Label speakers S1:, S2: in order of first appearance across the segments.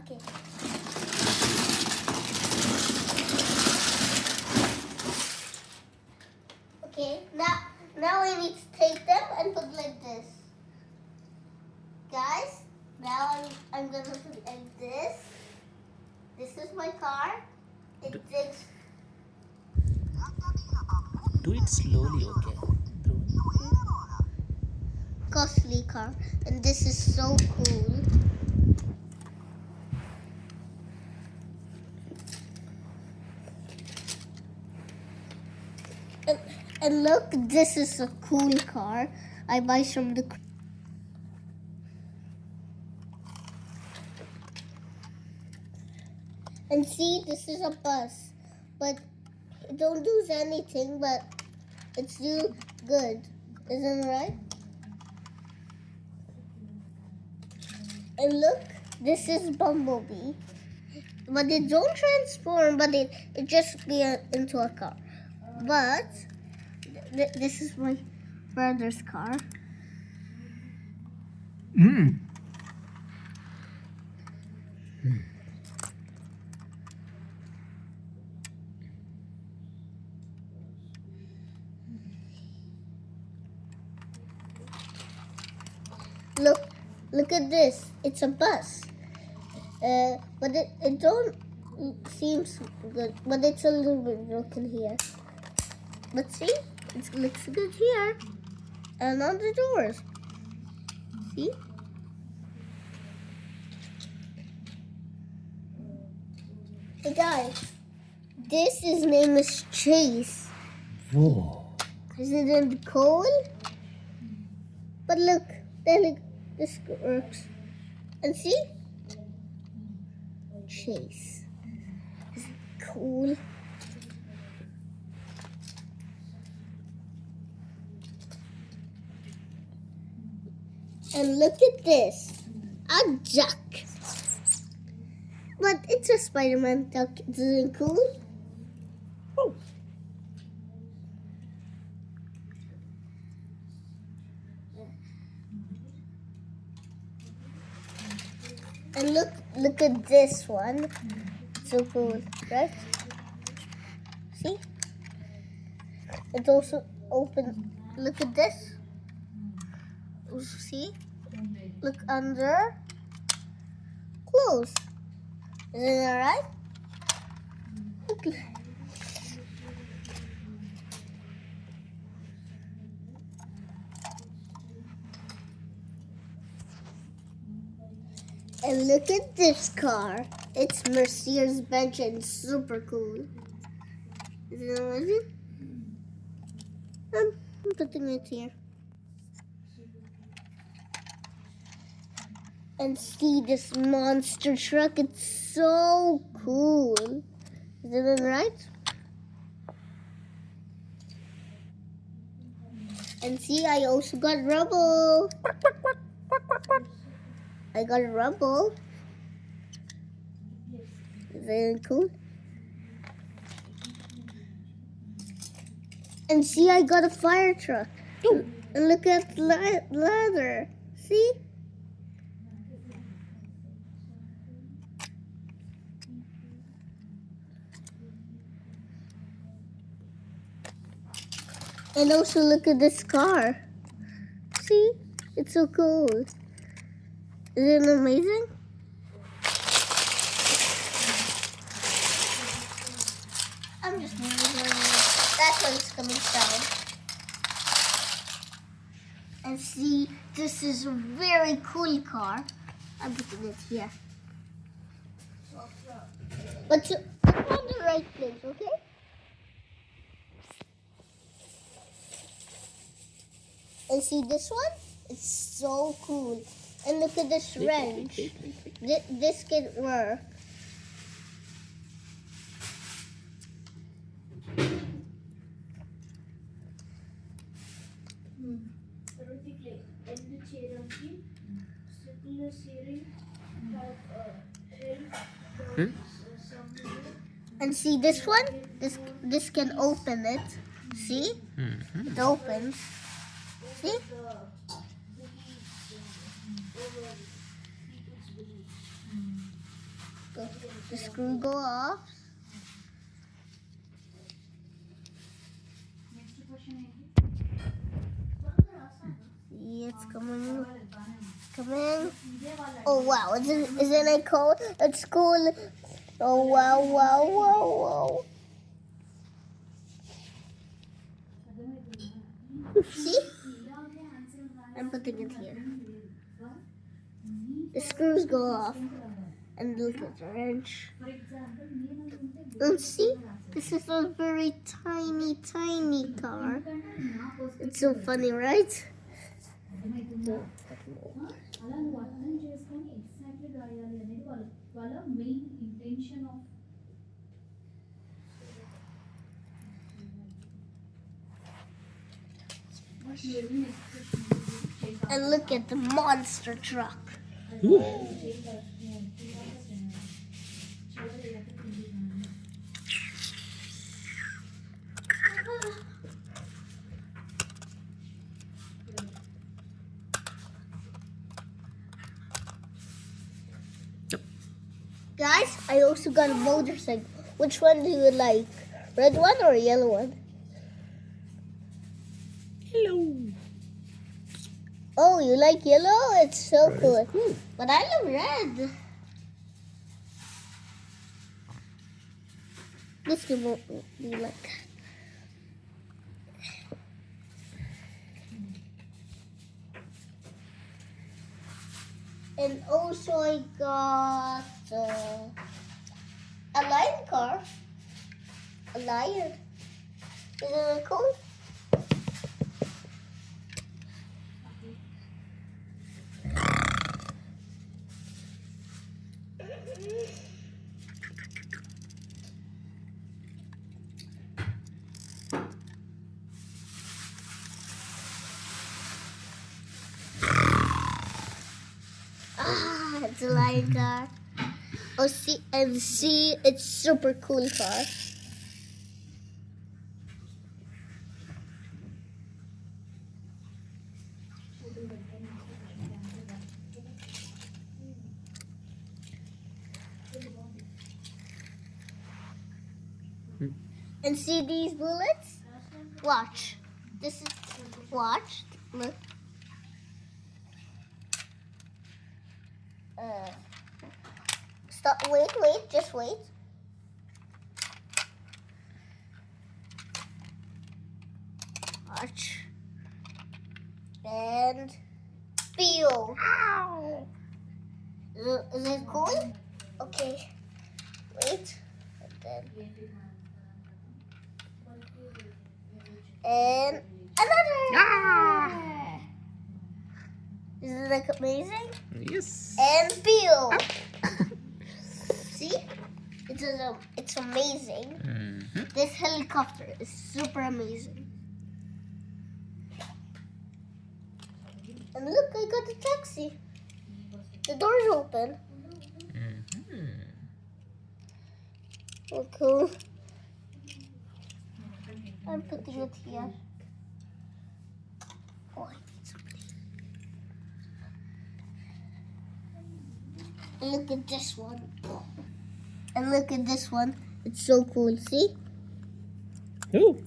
S1: Okay. Okay, now we need to take them and put like this. Guys, now I'm gonna put like this. This is my car. It takes.
S2: Do it slowly, okay, Dhruvan?
S1: Costly car, and this is so cool. And look, this is a cool car. I buy from the. And see, this is a bus, but it don't do anything, but it's still good, isn't it right? And look, this is Bumblebee, but it don't transform, but it just get into a car. But this is my brother's car. Look at this. It's a bus. But it don't seems good. But it's a little bit broken here. But see, it looks good here. And on the doors. See? Hey guys, this his name is Chase.
S2: Whoa.
S1: Isn't it cool? But look, this works. And see? Chase. Is it cool? And look at this. A duck. But it's a Spider-Man duck. Isn't it cool? Oh. And look at this one. So cool, right? See? It's also open. Look at this. See? Look under. Close. Isn't that right? Okay. And look at this car. It's Mercedes-Benz and super cool. Isn't it amazing? I'm putting it here. And see this monster truck. It's so cool. Isn't it right? And see, I also got rubble. I got rubble. Isn't it cool? And see, I got a fire truck. And look at the ladder. See? And also look at this car. See? It's so cool. Isn't it amazing? I'm just moving it. That one's coming down. And see, this is a very cool car. I'm putting it here. But put it on the right place, okay? And see this one? It's so cool. And look at this wrench. This can work. And see this one? This can open it. See? It opens. See? The screw go off. See, it's coming. Coming. Oh wow, isn't it cool? It's cool. Oh wow, wow, wow, wow. See? I'm putting it here. The screws go off. And look at the wrench. And see? This is a very tiny, tiny car. It's so funny, right?
S3: అలా నువ్వు అర్థం చేసుకొని exactly రాయాలి అనేది వాళ్ళ main intention of
S1: And look at the monster truck. Guys, I also got a motorcycle. Which one do you like? Red one or yellow one?
S2: Hello.
S1: Oh, you like yellow? It's so cool. But I love red. This one won't be like. And also I got a lion car. A lion. Isn't it cool? It's a lion car. Oh, see, it's super cool car. And see these bullets? Watch. Watch. Look. Stop. Wait. Just wait. Watch. And peel. Ow! Is it cool? Okay. Wait. And another. Isn't that amazing?
S2: Yes.
S1: And peel. See? It's amazing.
S2: Mm-hmm.
S1: This helicopter is super amazing. And look, I got a taxi. The door's open.
S2: Mm-hmm.
S1: Oh, cool. I'm putting it here. Oh, I need something. And look at this one. And look at this one. It's so cool. See?
S2: Oh.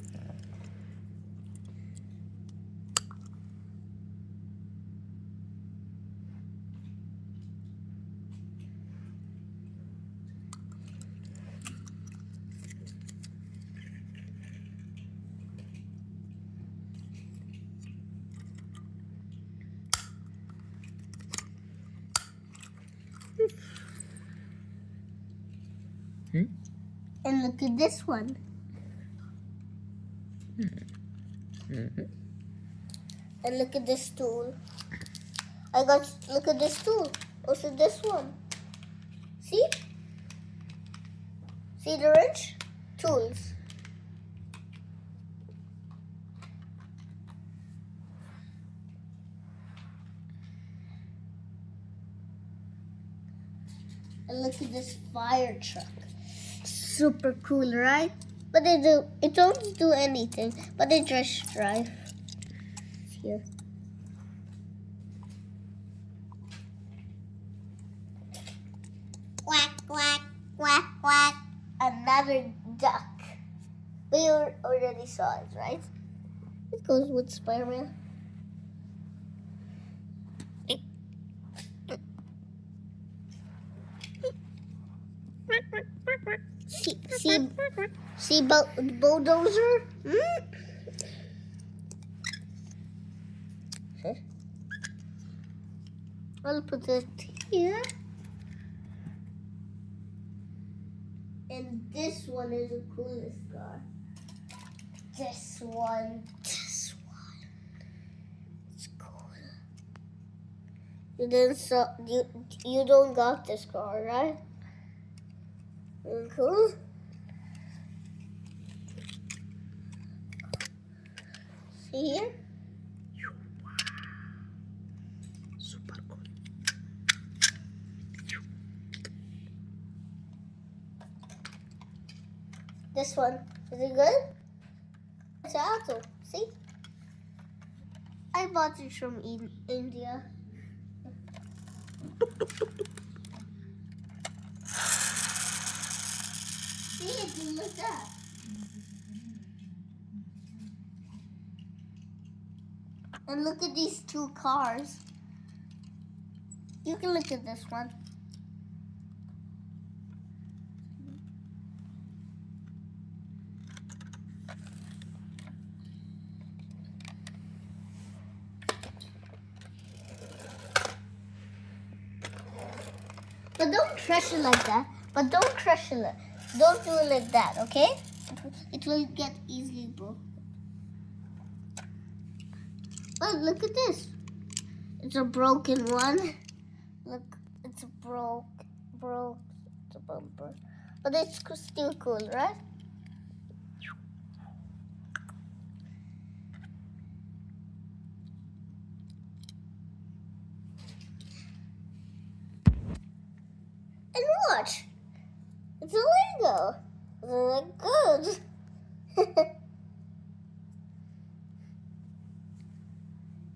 S1: And look at this one.
S2: Mm-hmm.
S1: And look at this tool. Look at this tool. Also this one. See? See the wrench? Tools. And look at this fire truck. Super cool, right? But it don't do anything, but it just drive. Here. Quack, quack. another duck. We already saw it, right? It goes with Spider-Man. See bulldozer? I'll put it here. And this one is the coolest car. This one. It's cool. You don't got this car, right? Cool. See here?
S2: Super cool.
S1: This one. Is it good? It's an auto. See? I bought it from India. See, it can look up. And look at these two cars. You can look at this one. But don't crush it like that. But don't crush it. Don't do it like that, okay? It will get easily broken. But look at this. It's a broken one. Look, it's broke the bumper. But it's still cool, right? And watch. It's a Lego. It's like good.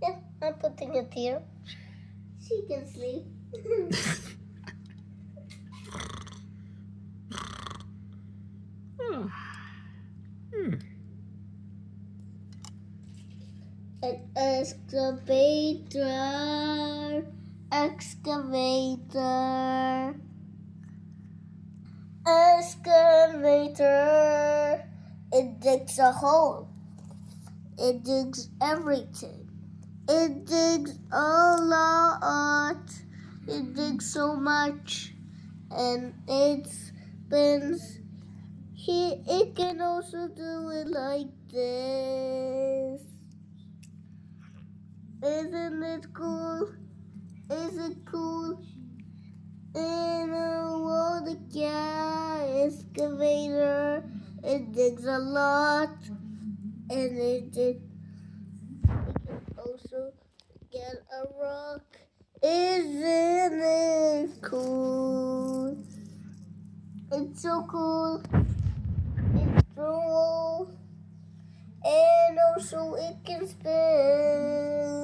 S1: Yeah, I'm putting it here. She can sleep. An excavator. Excavator. Excavator. It digs a hole. It digs everything. It digs a lot. It digs so much. And it spins. It can also do it like this. Isn't it cool? Is it cool? In a water excavator, it digs a lot, and it can also get a rock. Isn't it cool? It's so cool. It's cool. And also it can spin.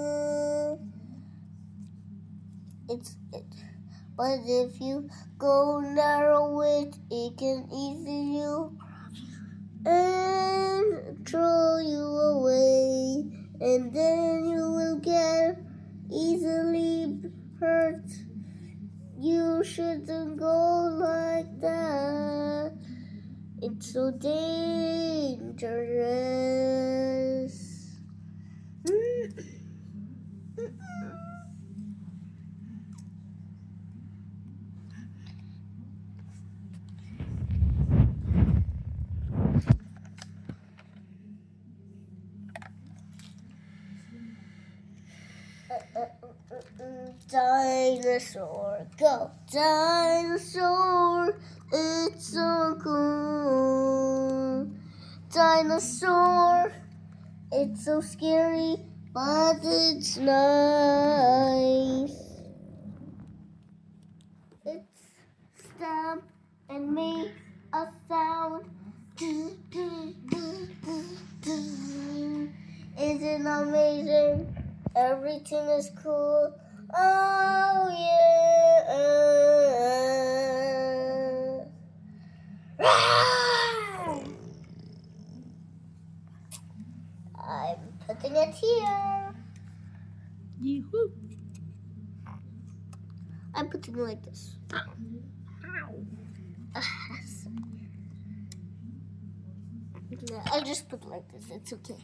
S1: But if you go narrow it can easily and throw you away, and then you will get easily hurt. You shouldn't go like that. It's so dangerous. Dinosaur, go! Dinosaur, it's so cool. Dinosaur, it's so scary, but it's nice. It's stamp and make a sound. Isn't amazing? Everything is cool. Oh yeah. I'm putting it like this. No, I'll just put it like this. It's okay.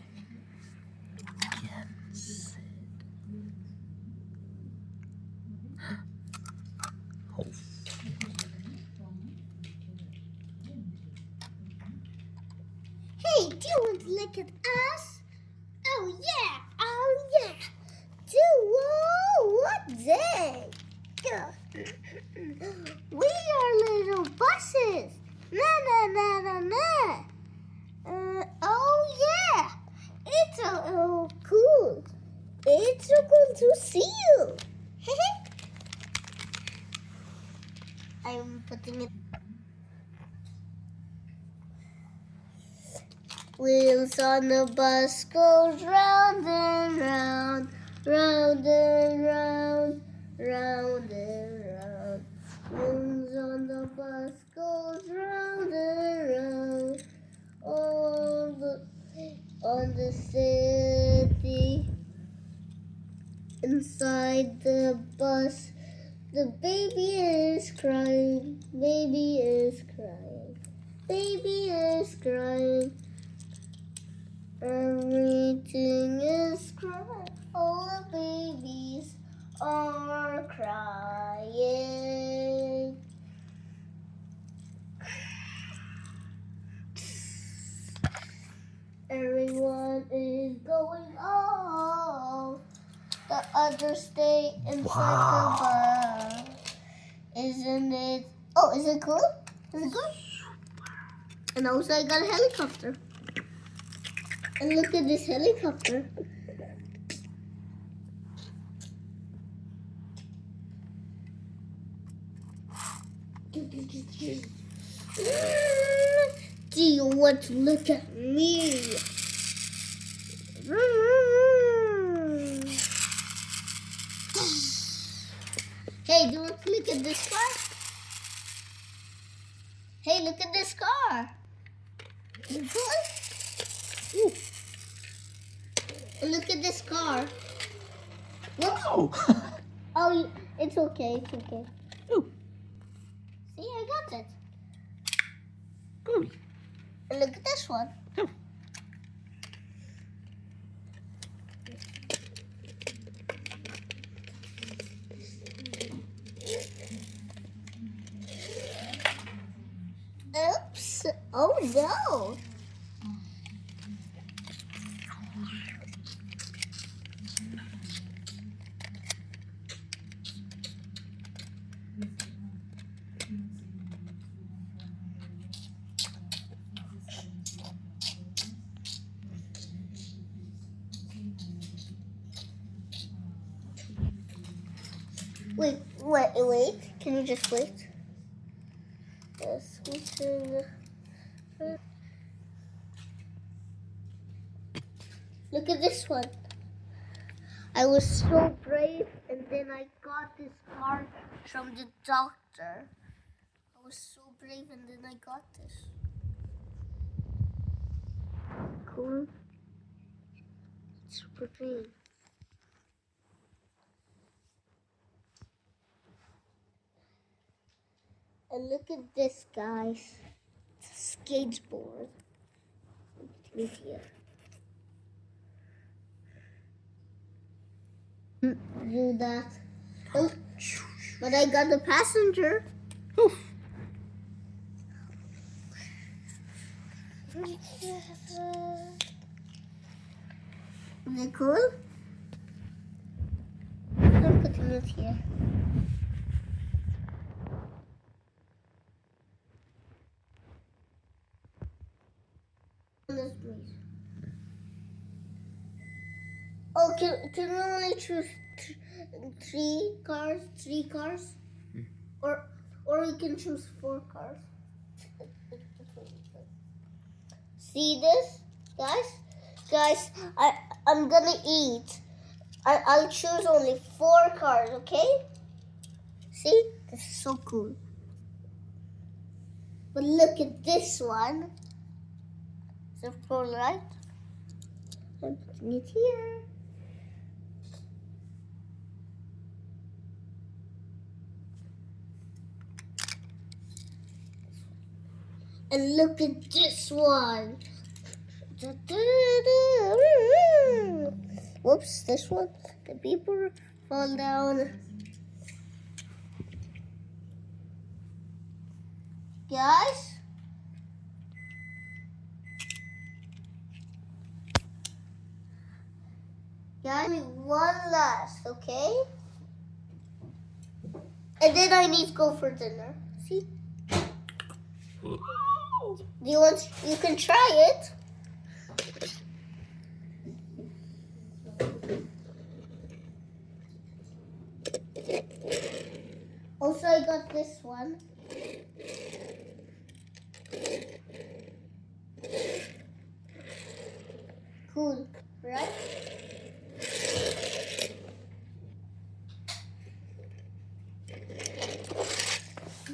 S2: Oh.
S1: Hey, do you want to look at us? Oh yeah, oh yeah. What day? We are little buses. Na. Oh yeah, it's so cool. It's so cool to see you. I'm putting it. Wheels on the bus goes round and round, round and round, round and round. Wheels on the bus goes round and round, on the city. Inside the bus, the baby is crying, baby is crying, baby is crying. Everything is crying. All the babies are crying. Everyone is going off. The others stay inside the bus. Isn't it? Oh, is it cool? Is it good? And also I got a helicopter. And look at this helicopter. Do you want to look at me? Hey, do you want to look at this car? Hey, look at this car. Is it good? Ooh. And look at this car. Look.
S2: Oh.
S1: Oh, it's okay. It's okay.
S2: Ooh.
S1: See, I got it.
S2: Good.
S1: And look at this one.
S2: Oh.
S1: Oops. Oh no. Wait. Can you just wait? Yes, we should. Look at this one. I was so brave, and then I got this card from the doctor. I was so brave, and then I got this. Cool. It's super green. And look at this, guys. It's a skateboard. Look here. Do that. Oh, but I got the passenger.
S2: Oof.
S1: Is it cool? I'm putting it here. Oh, can we only choose three cars? Or we can choose 4 cars. See this, guys? Guys, I'm gonna eat. I'll choose only 4 cars, okay? See? This is so cool. But look at this one. Is it cool, right? I'm putting it here. And look at this one. Whoops, this one. The people fall down. Guys? Guys, one last, okay? And then I need to go for dinner. See? You can try it. Also, I got this one. Cool, right?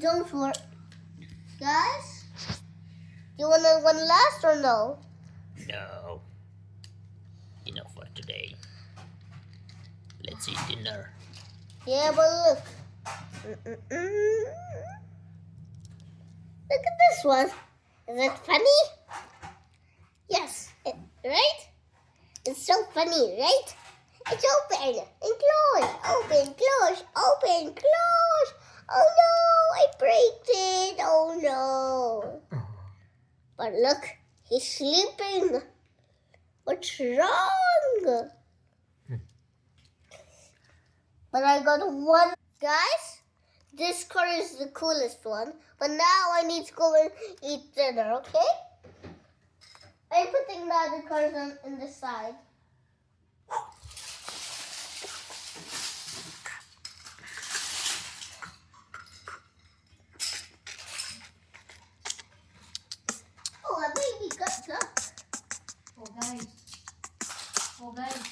S1: Don't worry. Guys, do you want one last or no?
S2: No. Enough for today. Let's eat dinner.
S1: Yeah, but look. Look at this one. Is it funny? Yes, right? It's so funny, right? It's open and close, open, close, open, close. Oh no, I break it. Oh no. But look, he's sleeping. What's wrong? But I got one. Guys, this car is the coolest one. But now I need to go and eat dinner, okay? I'm putting the other cars on the side. Oh, a baby got up.
S3: Oh guys. Oh guys.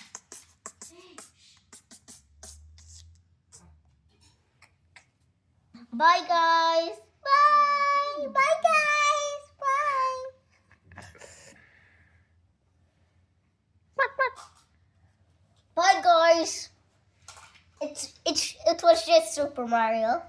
S1: Bye, guys. Bye. Bye, guys. Bye. Bye, guys. It was just Super Mario.